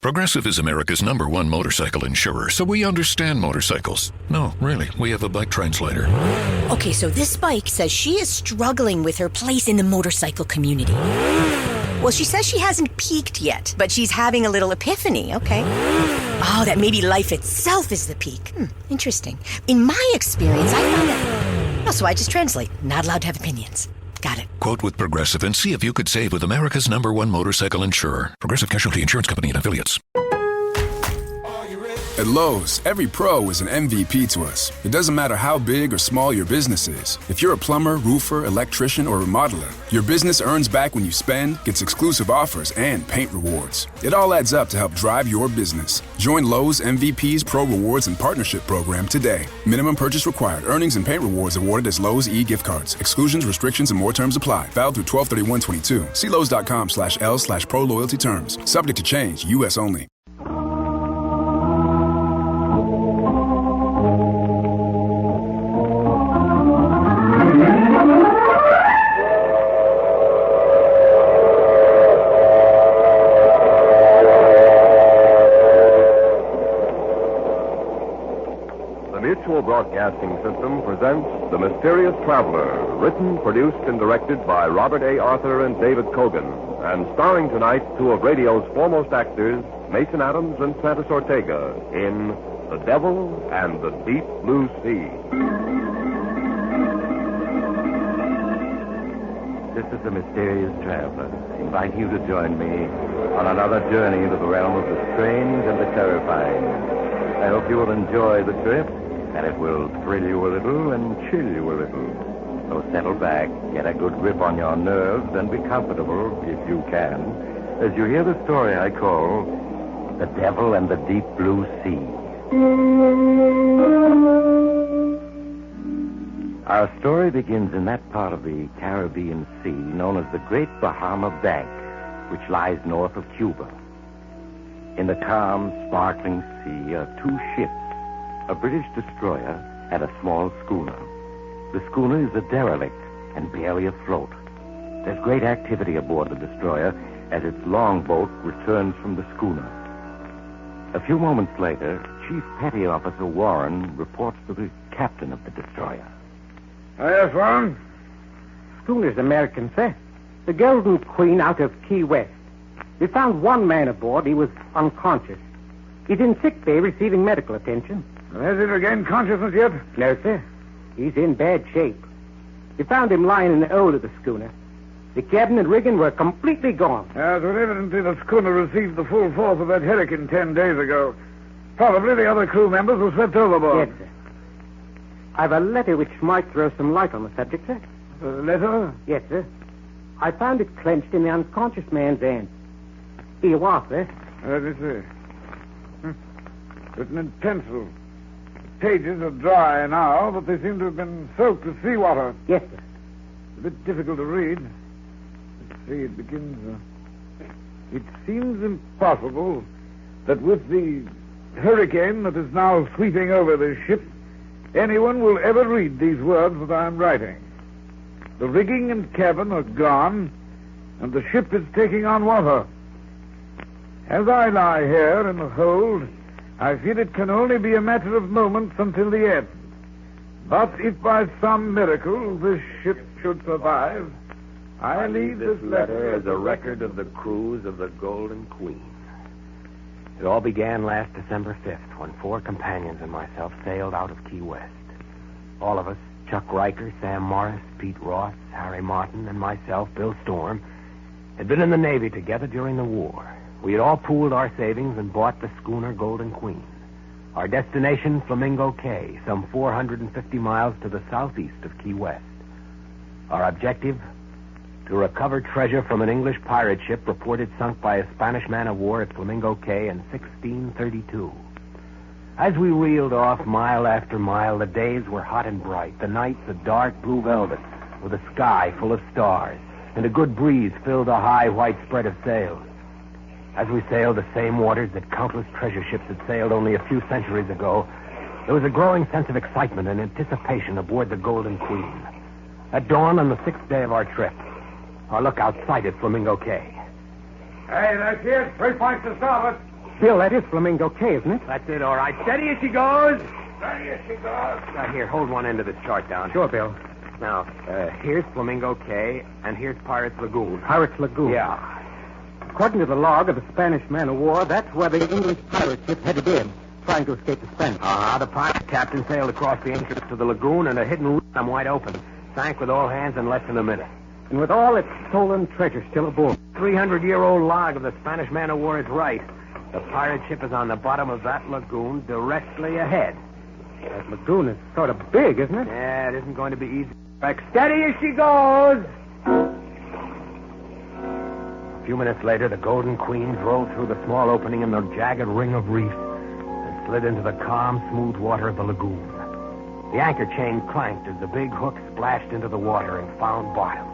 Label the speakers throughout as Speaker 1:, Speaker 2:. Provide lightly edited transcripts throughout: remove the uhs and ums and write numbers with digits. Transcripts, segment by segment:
Speaker 1: Progressive is America's #1 motorcycle insurer, so we understand motorcycles. No, really, we have a bike translator.
Speaker 2: Okay, so this bike says she is struggling with her place in the motorcycle community. Well, she says she hasn't peaked yet, but she's having a little epiphany, okay? Oh, that maybe life itself is the peak. Interesting. In my experience, I found that... Oh, so I just translate. Not allowed to have opinions. Got it.
Speaker 1: Quote with Progressive and see if you could save with America's #1 motorcycle insurer. Progressive Casualty Insurance Company and Affiliates.
Speaker 3: At Lowe's, every pro is an MVP to us. It doesn't matter how big or small your business is. If you're a plumber, roofer, electrician, or remodeler, your business earns back when you spend, gets exclusive offers, and paint rewards. It all adds up to help drive your business. Join Lowe's MVP's Pro Rewards and Partnership Program today. Minimum purchase required. Earnings and paint rewards awarded as Lowe's e-gift cards. Exclusions, restrictions, and more terms apply. Valid through 12/31/22. See Lowe's.com/L/Pro Loyalty Terms. Subject to change. U.S. only.
Speaker 4: Broadcasting System presents The Mysterious Traveler, written, produced, and directed by Robert A. Arthur and David Kogan, and starring tonight two of radio's foremost actors, Mason Adams and Santos Ortega, in The Devil and the Deep Blue Sea.
Speaker 5: This is The Mysterious Traveler, inviting you to join me on another journey into the realm of the strange and the terrifying. I hope you will enjoy the trip, and it will thrill you a little and chill you a little. So settle back, get a good grip on your nerves, and be comfortable, if you can, as you hear the story I call The Devil and the Deep Blue Sea. Our story begins in that part of the Caribbean Sea known as the Great Bahama Bank, which lies north of Cuba. In the calm, sparkling sea are two ships, a British destroyer and a small schooner. The schooner is a derelict and barely afloat. There's great activity aboard the destroyer as its longboat returns from the schooner. A few moments later, Chief Petty Officer Warren reports to the captain of the destroyer.
Speaker 6: Yes, Warren?
Speaker 7: Schooner's American, sir. The Golden Queen out of Key West. We found one man aboard. He was unconscious. He's in sick bay receiving medical attention.
Speaker 6: Has he regained consciousness yet?
Speaker 7: No, sir. He's in bad shape. We found him lying in the hold of the schooner. The cabin and rigging were completely gone.
Speaker 6: Yes, well, evidently the schooner received the full force of that hurricane 10 days ago. Probably the other crew members were swept overboard.
Speaker 7: Yes, sir. I've a letter which might throw some light on the subject, sir.
Speaker 6: A letter?
Speaker 7: Yes, sir. I found it clenched in the unconscious man's hand. Here you are, sir.
Speaker 6: Let me see. Written in pencil. The pages are dry now, but they seem to have been soaked with seawater.
Speaker 7: Yes, sir.
Speaker 6: A bit difficult to read. Let's see, it begins... It seems impossible that with the hurricane that is now sweeping over this ship, anyone will ever read these words that I am writing. The rigging and cabin are gone, and the ship is taking on water. As I lie here in the hold, I feel it can only be a matter of moments until the end. But if by some miracle this ship should survive, I leave this letter
Speaker 5: as a record of the cruise of the Golden Queen. It all began last December 5th when 4 companions and myself sailed out of Key West. All of us, Chuck Riker, Sam Morris, Pete Ross, Harry Martin, and myself, Bill Storm, had been in the Navy together during the war. We had all pooled our savings and bought the schooner Golden Queen. Our destination, Flamingo Cay, some 450 miles to the southeast of Key West. Our objective, to recover treasure from an English pirate ship reported sunk by a Spanish man-of-war at Flamingo Cay in 1632. As we reeled off mile after mile, the days were hot and bright, the nights a dark blue velvet, with a sky full of stars, and a good breeze filled the high white spread of sails. As we sailed the same waters that countless treasure ships had sailed only a few centuries ago, there was a growing sense of excitement and anticipation aboard the Golden Queen. At dawn on the 6th day of our trip, our lookout sighted Flamingo Cay.
Speaker 6: Hey, that's it. 3 points to starboard.
Speaker 7: Bill, that is Flamingo Cay, isn't it?
Speaker 5: That's it, all right. Steady as she goes.
Speaker 6: Steady as she goes.
Speaker 5: Now, here, hold one end of this chart down.
Speaker 7: Sure, Bill.
Speaker 5: Now, here's Flamingo Cay, and here's Pirates Lagoon.
Speaker 7: Pirates Lagoon.
Speaker 5: Yeah.
Speaker 7: According to the log of the Spanish man-of-war, that's where the English pirate ship headed in, trying to escape the Spanish.
Speaker 5: The pirate captain sailed across the entrance to the lagoon, and a hidden route wide open. Sank with all hands in less than a minute.
Speaker 7: And with all its stolen treasure still aboard.
Speaker 5: 300-year-old log of the Spanish man-of-war is right. The pirate ship is on the bottom of that lagoon directly ahead.
Speaker 7: That lagoon is sort of big, isn't it?
Speaker 5: Yeah, it isn't going to be easy. Back steady as she goes. A few minutes later, the Golden Queen rolled through the small opening in the jagged ring of reef and slid into the calm, smooth water of the lagoon. The anchor chain clanked as the big hook splashed into the water and found bottom.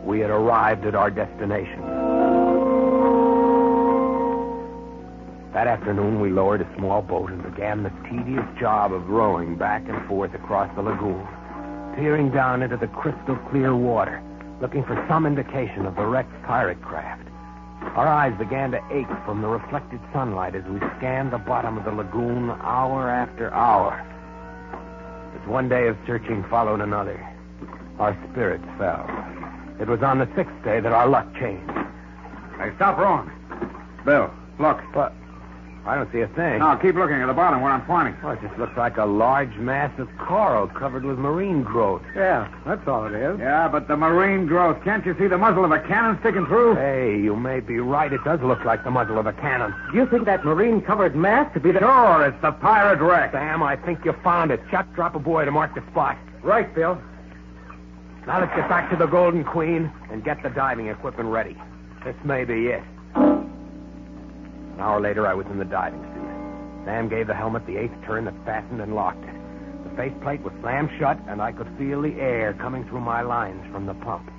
Speaker 5: We had arrived at our destination. That afternoon, we lowered a small boat and began the tedious job of rowing back and forth across the lagoon, peering down into the crystal clear water, looking for some indication of the wrecked pirate craft. Our eyes began to ache from the reflected sunlight as we scanned the bottom of the lagoon hour after hour. As one day of searching followed another, our spirits fell. It was on the 6th day that our luck changed.
Speaker 6: Hey, stop rowing. Bill, look.
Speaker 5: But I don't see a thing.
Speaker 6: Now, keep looking at the bottom where I'm pointing.
Speaker 5: Oh, it just looks like a large mass of coral covered with marine growth.
Speaker 7: Yeah, that's all it is.
Speaker 6: Yeah, but the marine growth. Can't you see the muzzle of a cannon sticking through?
Speaker 5: Hey, you may be right. It does look like the muzzle of a cannon.
Speaker 7: Do you think that marine-covered mass to be the...
Speaker 6: Sure, it's the pirate wreck.
Speaker 5: Sam, I think you found it. Chuck, drop a boy to mark the spot.
Speaker 7: Right, Bill.
Speaker 5: Now let's get back to the Golden Queen and get the diving equipment ready. This may be it. An hour later, I was in the diving suit. Sam gave the helmet the 8th turn that fastened and locked it. The faceplate was slammed shut, and I could feel the air coming through my lines from the pump.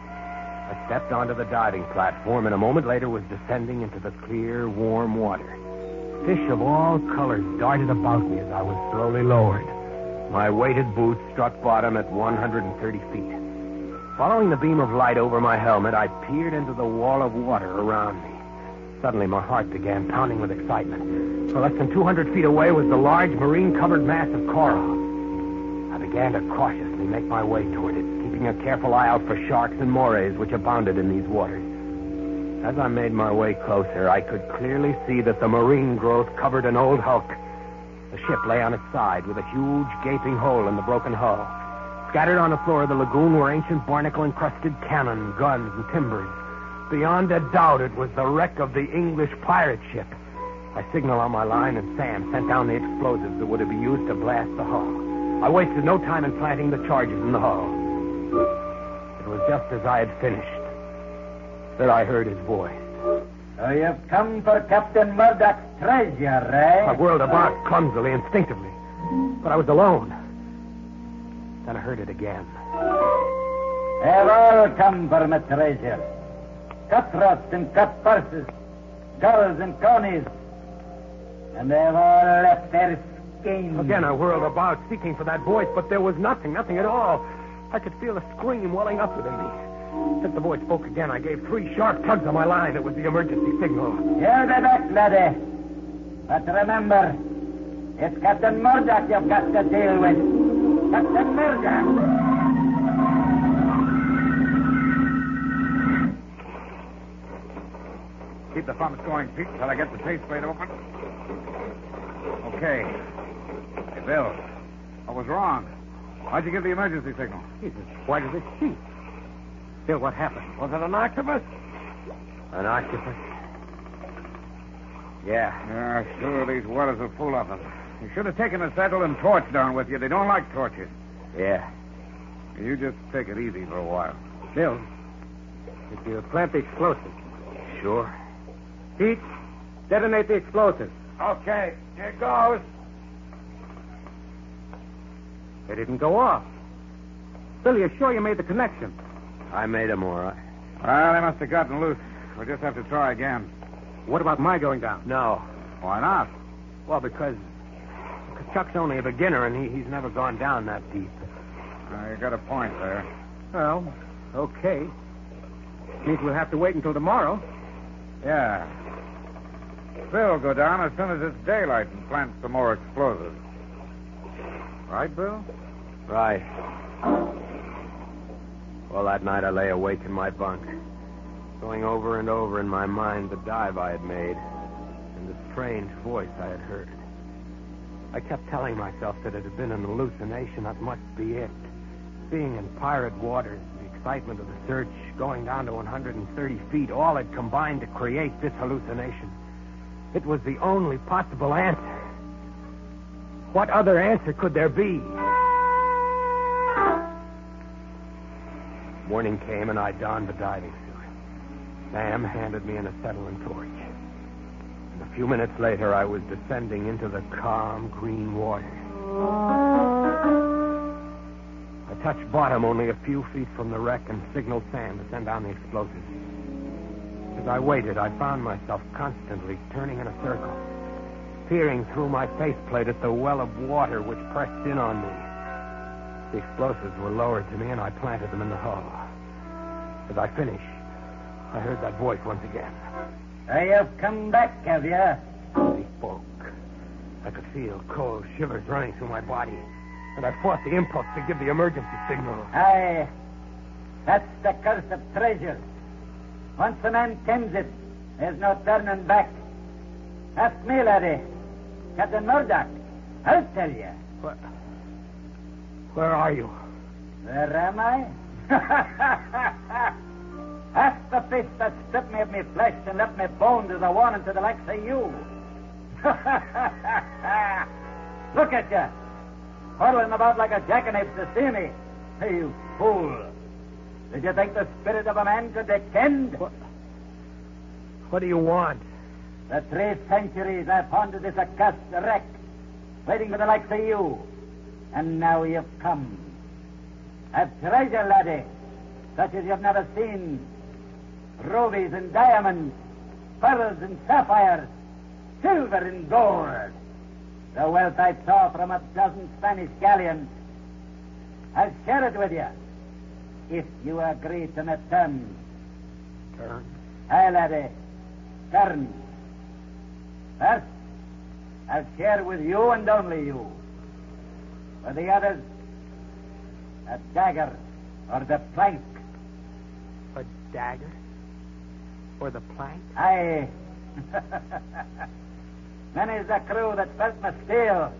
Speaker 5: I stepped onto the diving platform, and a moment later was descending into the clear, warm water. Fish of all colors darted about me as I was slowly lowered. My weighted boots struck bottom at 130 feet. Following the beam of light over my helmet, I peered into the wall of water around me. Suddenly, my heart began pounding with excitement. For less than 200 feet away was the large marine-covered mass of coral. I began to cautiously make my way toward it, keeping a careful eye out for sharks and morays which abounded in these waters. As I made my way closer, I could clearly see that the marine growth covered an old hulk. The ship lay on its side with a huge gaping hole in the broken hull. Scattered on the floor of the lagoon were ancient barnacle-encrusted cannon, guns, and timbers. Beyond a doubt, it was the wreck of the English pirate ship. I signaled on my line, and Sam sent down the explosives that would be used to blast the hull. I wasted no time in planting the charges in the hull. It was just as I had finished that I heard his voice.
Speaker 8: So you've come for Captain Murdoch's treasure, eh?
Speaker 5: I whirled about clumsily, instinctively. But I was alone. Then I heard it again.
Speaker 8: They've all come for my treasure. Cutthroats and cut purses, girls and conies. And they've all left their skins.
Speaker 5: Again, I whirled about, seeking for that voice, but there was nothing at all. I could feel a scream welling up within me. Since the voice spoke again, I gave 3 sharp tugs on my line. It was the emergency signal.
Speaker 8: You'll be back, laddie. But remember, it's Captain Murdoch you've got to deal with. Captain Murdoch.
Speaker 6: Keep the pumps going, Pete, until I get the faceplate open. Okay. Hey, Bill, I was wrong. Why'd you give the emergency signal?
Speaker 7: He's as white as a sheet. Bill, what happened?
Speaker 6: Was it an octopus?
Speaker 5: An octopus? Yeah.
Speaker 6: Yeah, sure, these waters are full of them. You should have taken a saddle and torch down with you. They don't like torches.
Speaker 5: Yeah.
Speaker 6: You just take it easy for a while.
Speaker 7: Bill, did you plant the explosives?
Speaker 5: Sure.
Speaker 7: Pete, detonate the explosives.
Speaker 6: Okay, here goes.
Speaker 7: They didn't go off. Bill, you're sure you made the connection?
Speaker 5: I made them all right.
Speaker 6: Well, they must have gotten loose. We'll just have to try again.
Speaker 7: What about my going down?
Speaker 5: No.
Speaker 6: Why not?
Speaker 5: Well, because Chuck's only a beginner, and he's never gone down that deep.
Speaker 6: You got a point there.
Speaker 7: Well, okay. Means we'll have to wait until tomorrow.
Speaker 6: Yeah. Phil go down as soon as it's daylight and plant some more explosives. Right, Bill?
Speaker 5: Right. Well, that night I lay awake in my bunk, going over and over in my mind the dive I had made and the strange voice I had heard. I kept telling myself that it had been an hallucination. That must be it. Being in pirate waters, the excitement of the search, going down to 130 feet, all had combined to create this hallucination. It was the only possible answer. What other answer could there be? Morning came and I donned the diving suit. Sam handed me an acetylene torch. And a few minutes later, I was descending into the calm, green water. I touched bottom only a few feet from the wreck and signaled Sam to send down the explosives. As I waited, I found myself constantly turning in a circle, peering through my faceplate at the well of water which pressed in on me. The explosives were lowered to me, and I planted them in the hull. As I finished, I heard that voice once again.
Speaker 8: You've come back, have you?
Speaker 5: He spoke. I could feel cold shivers running through my body, and I fought the impulse to give the emergency signal.
Speaker 8: Aye. That's the curse of treasure. Once a man tends it, there's no turning back. Ask me, laddie. Captain Murdoch. I'll tell you.
Speaker 5: Where are you?
Speaker 8: Where am I? Ask the fish that stripped me of me flesh and left me bones as a warning to the likes of you. Look at you. Huddling about like a jackanapes to see me. Hey, you fool. Did you think the spirit of a man could descend?
Speaker 5: What do you want?
Speaker 8: The 3 centuries I've pondered this accursed wreck, waiting for the likes of you. And now you've come. I've treasure, laddie, such as you've never seen. Rubies and diamonds, pearls and sapphires, silver and gold. The wealth I saw from a dozen Spanish galleons. I'll share it with you, if you agree to my terms.
Speaker 5: Terms?
Speaker 8: Aye, laddie, terms. First, I'll share with you and only you. For the others, a dagger or the plank.
Speaker 5: A dagger? Or the plank?
Speaker 8: Aye. Many's the crew that felt my steel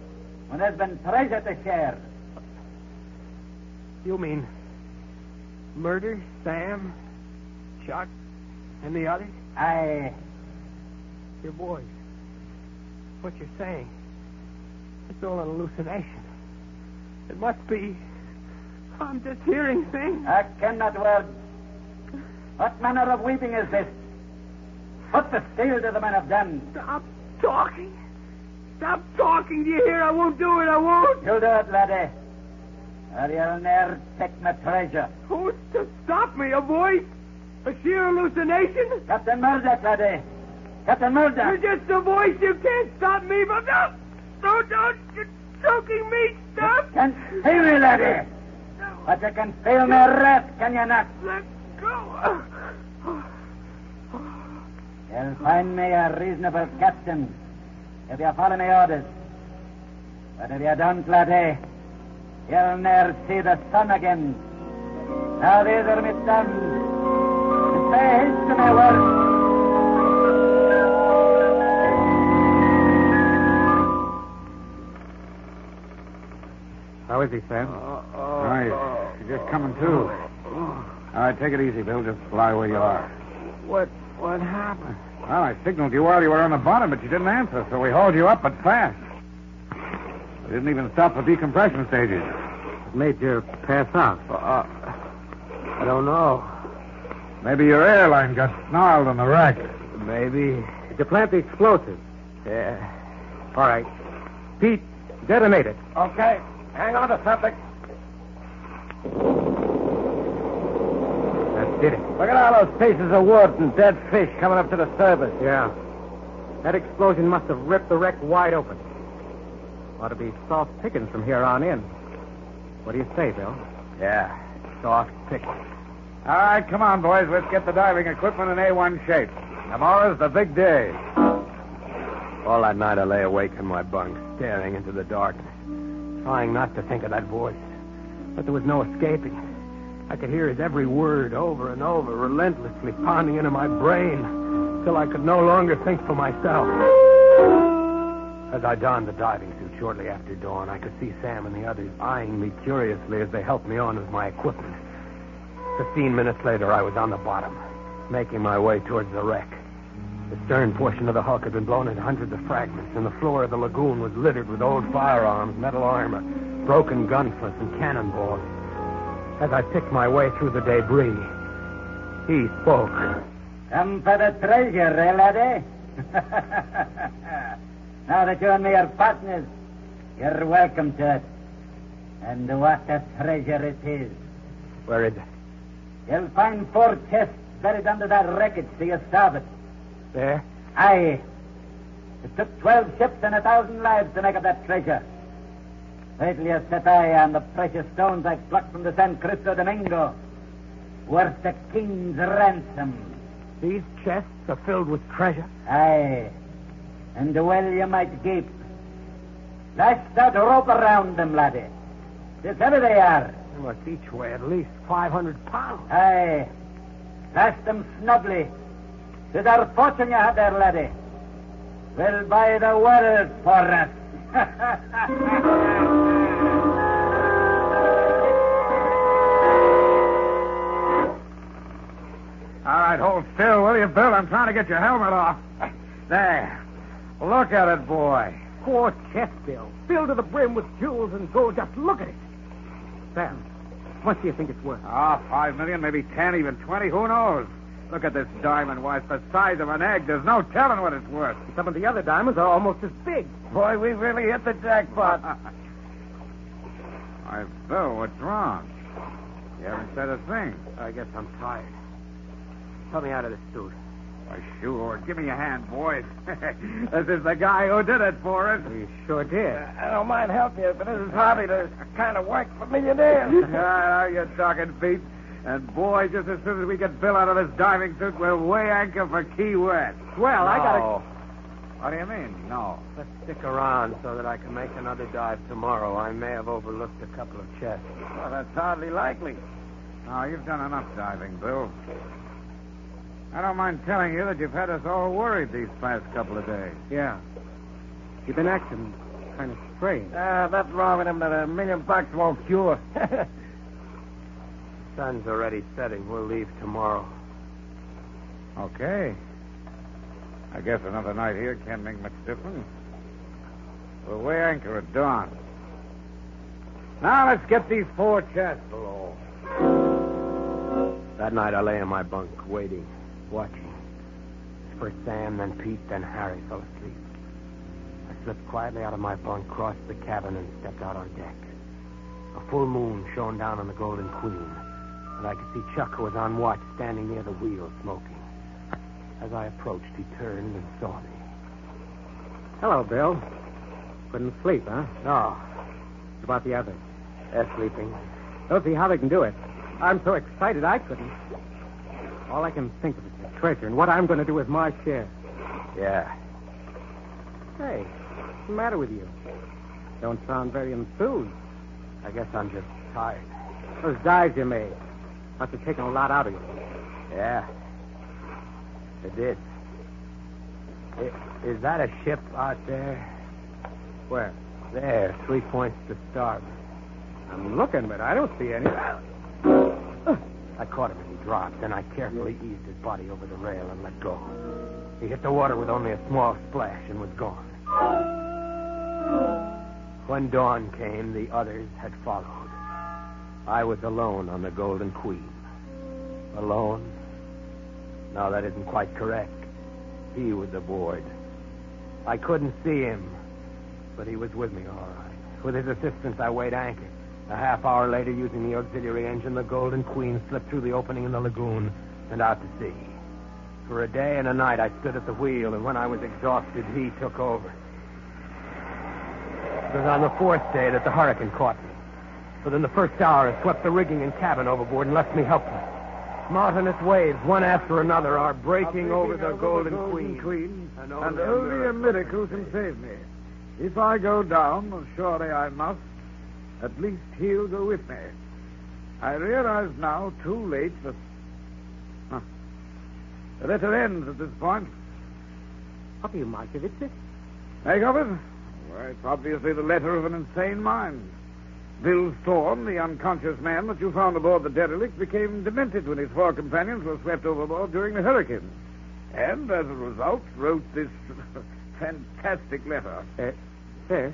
Speaker 8: when there's been treasure to share.
Speaker 5: You mean murder Sam, Chuck, and the others?
Speaker 8: Aye.
Speaker 5: Your boys. What you're saying, it's all an hallucination. It must be. I'm just hearing things.
Speaker 8: I cannot word. What manner of weeping is this? What the steel do the men have done?
Speaker 5: Stop talking. Stop talking. Do you hear? I won't do it. I won't.
Speaker 8: You do it, laddie. Or you'll ne'er take my treasure.
Speaker 5: Who's to stop me? A voice? A sheer hallucination?
Speaker 8: Captain Murdoch, laddie. Captain Murdoch.
Speaker 5: You're just a voice. You can't stop me. But no. Don't. You're choking me. Stop.
Speaker 8: Can't feel me, laddie. But you can feel my wrath, can you not?
Speaker 5: Let go.
Speaker 8: You'll find me a reasonable captain if you follow my orders. But if you don't, laddie, you'll ne'er see the sun again. Now these are my terms. And say haste to my word.
Speaker 7: How is he, Sam?
Speaker 6: Right. He's just coming to. All right, take it easy, Bill. Just lie where you are.
Speaker 5: What happened?
Speaker 6: Well, I signaled you while you were on the bottom, but you didn't answer, so we hauled you up, but fast. We didn't even stop for decompression stages.
Speaker 7: What made you pass out?
Speaker 5: I don't know.
Speaker 6: Maybe your airline got snarled on the wreck.
Speaker 5: Maybe.
Speaker 7: Did you plant the explosives?
Speaker 5: Yeah.
Speaker 7: All right. Pete, detonate it.
Speaker 5: Okay. Hang on to something.
Speaker 7: That did it.
Speaker 5: Look at all those pieces of wood and dead fish coming up to the surface.
Speaker 7: Yeah. That explosion must have ripped the wreck wide open. Ought to be soft pickings from here on in. What do you say, Bill?
Speaker 5: Yeah. Soft pickings.
Speaker 6: All right, come on, boys. Let's get the diving equipment in A1 shape. Tomorrow's the big day.
Speaker 5: All that night I lay awake in my bunk, staring into the darkness, trying not to think of that voice. But there was no escaping. I could hear his every word over and over, relentlessly pounding into my brain, till I could no longer think for myself. As I donned the diving suit shortly after dawn, I could see Sam and the others eyeing me curiously as they helped me on with my equipment. 15 minutes later, I was on the bottom, making my way towards the wreck. The stern portion of the hulk had been blown into hundreds of fragments, and the floor of the lagoon was littered with old firearms, metal armor, broken gun flints, and cannonballs. As I picked my way through the debris, he spoke.
Speaker 8: Come for the treasure, eh, laddie? Now that you and me are partners, you're welcome to it. And what a treasure it is.
Speaker 5: Where is it?
Speaker 8: You'll find 4 chests buried under that wreckage to your starboard.
Speaker 5: There?
Speaker 8: Aye. It took 12 ships and 1,000 lives to make up that treasure. Wait till you set eye on the precious stones I plucked from the San Cristo Domingo. Worth a king's ransom.
Speaker 5: These chests are filled with treasure?
Speaker 8: Aye. And well you might gape. Lash that rope around them, laddie. This heavy they are.
Speaker 5: They must each weigh at least 500 pounds.
Speaker 8: Aye. Lash them snugly. 'Tis our fortune you have there, laddie. We'll buy the world for us.
Speaker 6: All right, hold still, will you, Bill? I'm trying to get your helmet off. There. Look at it, boy.
Speaker 7: 4 chests, Bill. Filled to the brim with jewels and gold. Just look at it. Sam, what do you think it's worth?
Speaker 6: 5 million, maybe 10, even 20. Who knows? Look at this diamond, why, it's the size of an egg. There's no telling what it's worth.
Speaker 7: Some of the other diamonds are almost as big.
Speaker 6: Boy, we really hit the jackpot. Why, Bill, what's wrong? You haven't said a thing.
Speaker 5: I guess I'm tired. Help me out of this suit.
Speaker 6: Why, sure. Give me a hand, boys. This is the guy who did it for us.
Speaker 7: You sure did.
Speaker 6: I don't mind helping you, but this is hardly the kind of work for millionaires. Now you're talking, Pete. And, boy, just as soon as we get Bill out of this diving suit, we'll weigh anchor for Key West.
Speaker 7: Well, I gotta...
Speaker 6: What do you mean, no?
Speaker 5: Let's stick around so that I can make another dive tomorrow. I may have overlooked a couple of chests.
Speaker 6: Well, that's hardly likely. No, you've done enough diving, Bill. I don't mind telling you that you've had us all worried these past couple of days.
Speaker 7: Yeah. You've been acting kind of strange.
Speaker 6: That's wrong with him that $1 million won't cure.
Speaker 5: Sun's already setting. We'll leave tomorrow.
Speaker 6: Okay. I guess another night here can't make much difference. We'll weigh anchor at dawn. Now let's get these 4 chests below.
Speaker 5: That night I lay in my bunk, waiting, watching. First Sam, then Pete, then Harry fell asleep. I slipped quietly out of my bunk, crossed the cabin, and stepped out on deck. A full moon shone down on the Golden Queen, and I could see Chuck, who was on watch, standing near the wheel, smoking. As I approached, he turned and saw me.
Speaker 7: Hello, Bill. Couldn't sleep, huh?
Speaker 5: No.
Speaker 7: What about the others?
Speaker 5: They're sleeping.
Speaker 7: Don't see how they can do it. I'm so excited I couldn't. All I can think of is the treasure and what I'm going to do with my share.
Speaker 5: Yeah.
Speaker 7: Hey, what's the matter with you? Don't sound very enthused.
Speaker 5: I guess I'm just tired.
Speaker 7: Those dives you made must have taken a lot out of you.
Speaker 5: Yeah. It did. Is that a ship out there?
Speaker 7: Where?
Speaker 5: There, 3 points to starboard.
Speaker 7: I'm looking, but I don't see any.
Speaker 5: I caught him as he dropped, then I carefully eased his body over the rail and let go. He hit the water with only a small splash and was gone. When dawn came, the others had followed. I was alone on the Golden Queen. Alone? No, that isn't quite correct. He was aboard. I couldn't see him, but he was with me all right. With his assistance, I weighed anchor. A half hour later, using the auxiliary engine, the Golden Queen slipped through the opening in the lagoon and out to sea. For a day and a night, I stood at the wheel, and when I was exhausted, he took over. It was on the 4th day that the hurricane caught me. Within the first hour, it swept the rigging and cabin overboard and left me helpless. mountainous waves, one after another, are breaking over the Golden Queen.
Speaker 6: And only a miracle can save me. If I go down, and surely I must, at least he'll go with me. I realize now, too late, that... The letter ends at this point.
Speaker 7: What do you make of it, sir?
Speaker 6: Make of it? Well, it's obviously the letter of an insane mind. Bill Storm, the unconscious man that you found aboard the derelict, became demented when his 4 companions were swept overboard during the hurricane. And, as a result, wrote this fantastic letter.
Speaker 7: Sir,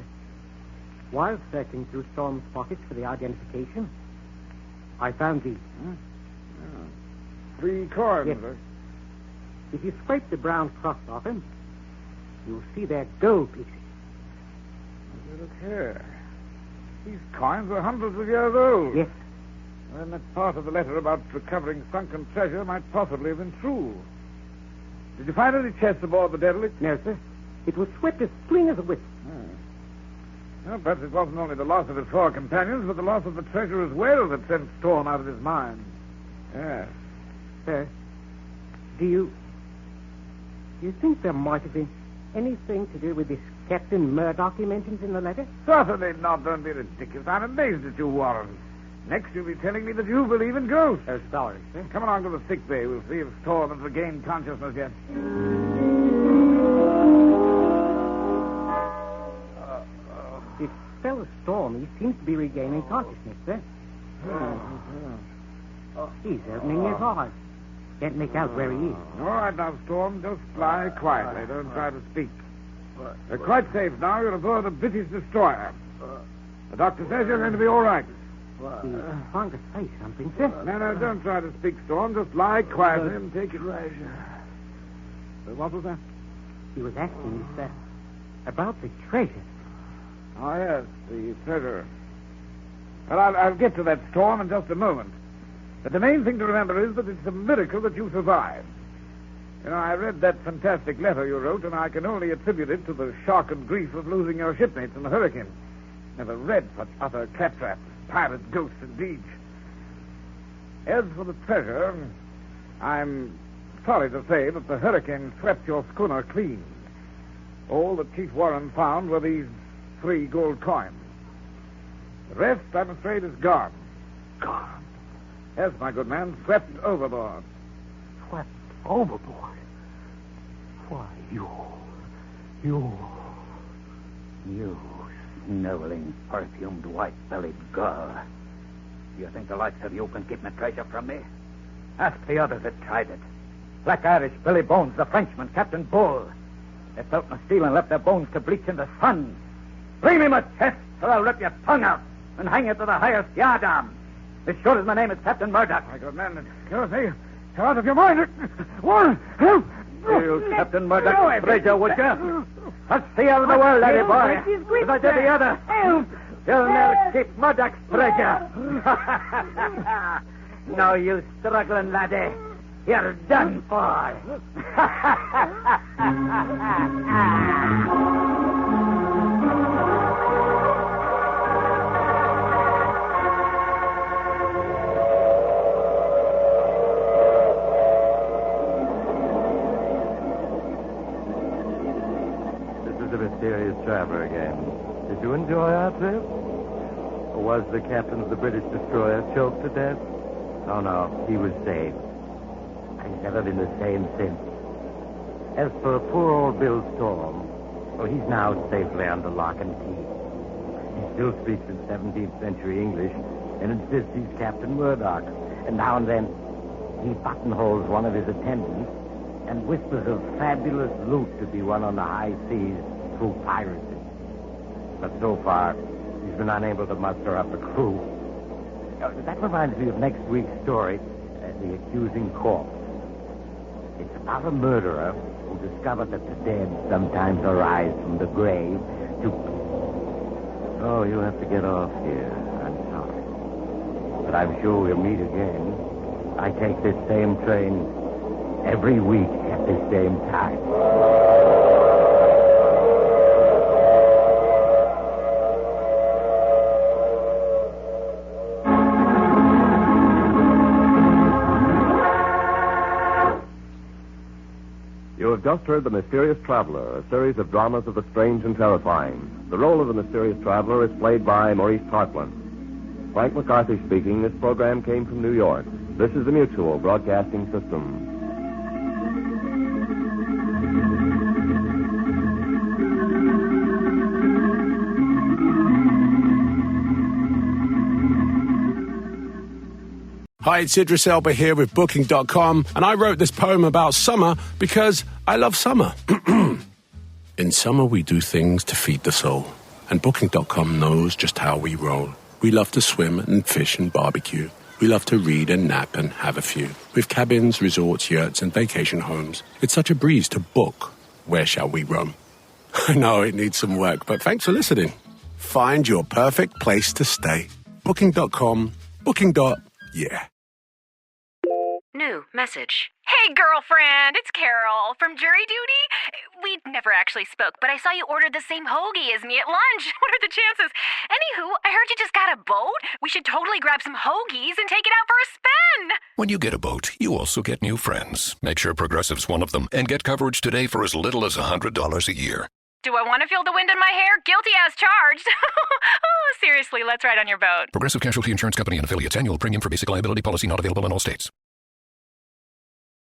Speaker 7: while searching through Storm's pockets for the identification, I found these.
Speaker 6: 3 coins.
Speaker 7: Yes. If you scrape the brown crust off him, you'll see they're gold pieces.
Speaker 6: Look here. These coins are hundreds of years old.
Speaker 7: Yes.
Speaker 6: Then that part of the letter about recovering sunken treasure might possibly have been true. Did you find any chests aboard the derelict?
Speaker 7: No, sir. It was swept as clean as a whistle.
Speaker 6: Well, perhaps it wasn't only the loss of his 4 companions, but the loss of the treasure as well that sent Storm out of his mind. Yes.
Speaker 7: Sir, do you think there might have been anything to do with this Captain Murdoch he mentions in the letter?
Speaker 6: Certainly not. Don't be ridiculous. I'm amazed at you, Warren. Next, you'll be telling me that you believe in ghosts.
Speaker 7: Oh, sorry, sir.
Speaker 6: Come along to the sick bay. We'll see if Storm has regained consciousness yet.
Speaker 7: This fellow Storm, he seems to be regaining consciousness, sir. He's opening his eyes. Can't make out where he is.
Speaker 6: All right, now, Storm, just lie quietly. Don't try to speak. You're quite safe now. You're aboard a British destroyer. The doctor says you're going to be all right.
Speaker 7: He's trying to say something, sir.
Speaker 6: No, don't try to speak, Storm. Just lie quietly and take it. What was that?
Speaker 7: He was asking me, sir, about the treasure.
Speaker 6: Oh, yes, the treasure. Well, I'll get to that, Storm, in just a moment. But the main thing to remember is that it's a miracle that you survived. You know, I read that fantastic letter you wrote, and I can only attribute it to the shock and grief of losing your shipmates in the hurricane. Never read such utter claptrap. Pirate ghosts, indeed. As for the treasure, I'm sorry to say that the hurricane swept your schooner clean. All that Chief Warren found were these 3 gold coins. The rest, I'm afraid, is gone.
Speaker 5: Gone?
Speaker 6: Yes, my good man, swept overboard.
Speaker 5: Swept overboard? Why, you
Speaker 8: sniveling, perfumed, white-bellied girl. You think the likes of you can keep my treasure from me? Ask the others that tried it. Black Irish, Billy Bones, the Frenchman, Captain Bull. They felt my steel and left their bones to bleach in the sun. Bring me my chest, or I'll rip your tongue out and hang it to the highest yardarm. As sure as my name is Captain Murdoch.
Speaker 6: My good man, excuse me. You're out of your mind. Warren, help!
Speaker 8: You, Captain Murdoch's treasure, would you? Let's see out of the world, laddie boy. As I did the other. You'll never keep Murdoch's treasure. No, you struggling laddie. You're done for.
Speaker 5: Mysterious traveler again. Did you enjoy our trip? Or was the captain of the British destroyer choked to death? Oh, no, he was saved. He's never been the same since. As for poor old Bill Storm, well, he's now safely under lock and key. He still speaks in 17th century English and insists he's Captain Murdoch. And now and then, he buttonholes one of his attendants and whispers of fabulous loot to be won on the high seas through piracy. But so far, he's been unable to muster up a crew. That reminds me of next week's story, The Accusing Corpse. It's about a murderer who discovered that the dead sometimes arise from the grave to... Oh, you have to get off here. I'm sorry. But I'm sure we'll meet again. I take this same train every week at the same time.
Speaker 4: just heard The Mysterious Traveler, a series of dramas of the strange and terrifying. The role of the Mysterious Traveler is played by Maurice Tarplin. Frank McCarthy speaking. This program came from New York. This is the Mutual Broadcasting System.
Speaker 9: Hi, it's Idris Elba here with Booking.com, and I wrote this poem about summer because I love summer. In summer, we do things to feed the soul, and Booking.com knows just how we roll. We love to swim and fish and barbecue. We love to read and nap and have a few. With cabins, resorts, yurts, and vacation homes, it's such a breeze to book. Where shall we roam? I know it needs some work, but thanks for listening. Find your perfect place to stay. Booking.com. Booking.yeah.
Speaker 10: New message. Hey, girlfriend, it's Carol from jury duty. We never actually spoke, but I saw you ordered the same hoagie as me at lunch. What are the chances? Anywho, I heard you just got a boat. We should totally grab some hoagies and take it out for a spin.
Speaker 1: When you get a boat, you also get new friends. Make sure Progressive's one of them and get coverage today for as little as $100 a year.
Speaker 10: Do I want to feel the wind in my hair? Guilty as charged. Oh, seriously, let's ride on your boat.
Speaker 1: Progressive Casualty Insurance Company and affiliates. Annual premium for basic liability policy not available in all states.